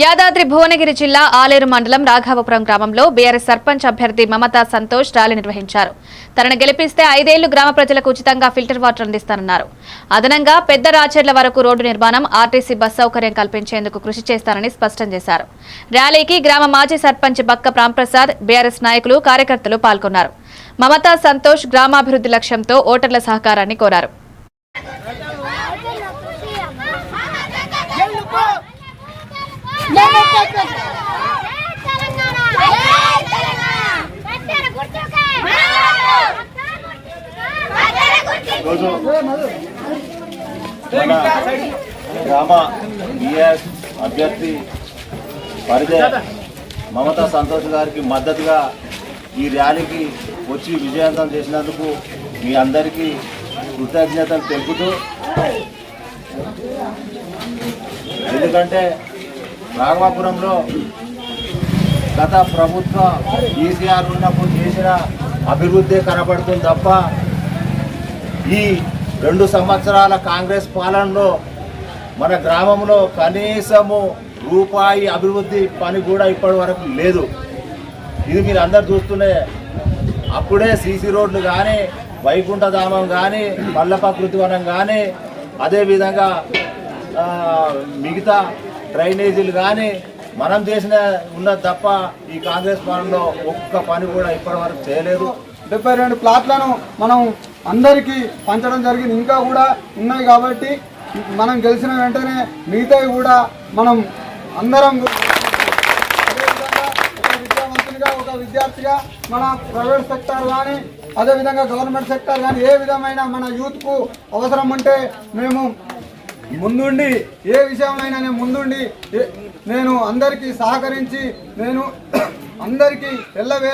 యాదాద్రి భువనగిరి జిల్లా ఆలేరు మండలం రాఘవపురం గ్రామంలో బీఆర్ఎస్ సర్పంచ్ అభ్యర్థి మమతా సంతోష్ ర్యాలీ నిర్వహించారు. తనను గెలిపిస్తే 5 ఏళ్లు గ్రామ ప్రజలకు ఉచితంగా ఫిల్టర్ వాటర్ అందిస్తానన్నారు. అదనంగా పెద్ద రాచెర్ల వరకు రోడ్డు నిర్మాణం, ఆర్టీసీ బస్ సౌకర్యం కల్పించేందుకు కృషి చేస్తానని స్పష్టం చేశారు. ర్యాలీకి గ్రామ మాజీ సర్పంచ్ బక్క రాంప్రసాద్, బీఆర్ఎస్ నాయకులు, కార్యకర్తలు పాల్గొన్నారు. మమతా సంతోష్ గ్రామాభివృద్ధి లక్ష్యంతో ఓటర్ల సహకారాన్ని కోరారు. గ్రామ బీఆర్ఎస్ అభ్యర్థి పరిచయ మమతా సంతోష్ గారికి మద్దతుగా ఈ ర్యాలీకి వచ్చి విజయవంతం చేసినందుకు మీ అందరికీ కృతజ్ఞతలు తెలుపుతూ, ఎందుకంటే రాఘవాపురంలో గత ప్రభుత్వ కేసీఆర్ ఉన్నప్పుడు చేసిన అభివృద్ధి కనబడుతుంది తప్ప ఈ 2 సంవత్సరాల కాంగ్రెస్ పాలనలో మన గ్రామంలో కనీసము రూపాయి అభివృద్ధి పని కూడా ఇప్పటి వరకు లేదు. ఇది మీరు అందరు చూస్తూనే అప్పుడే సీసీ రోడ్లు కానీ, వైకుంఠధామం కానీ, పల్లపకృతి వనం కానీ, అదేవిధంగా మిగతా డ్రైనేజీలు కానీ మనం చేసిన ఉన్నది తప్ప ఈ కాంగ్రెస్ పాలనలో ఒక్క పని కూడా ఇప్పటి వరకు చేయలేదు. 72 ప్లాట్లను మనం అందరికీ పంచడం జరిగింది. ఇంకా కూడా ఉన్నాయి కాబట్టి మనం గెలిచిన వెంటనే మిగతావి కూడా మనం అందరం అదేవిధంగా ఒక విద్యావంతునిగా, ఒక విద్యార్థిగా మన ప్రైవేట్ సెక్టార్ కానీ, అదేవిధంగా గవర్నమెంట్ సెక్టార్ కానీ ఏ విధమైన మన యూత్కు అవసరం ఉంటే మేము ముందుండి, ఏ విషయంలో ముందుండి నేను అందరికీ సహకరించి నేను అందరికీ ఎల్లవేళ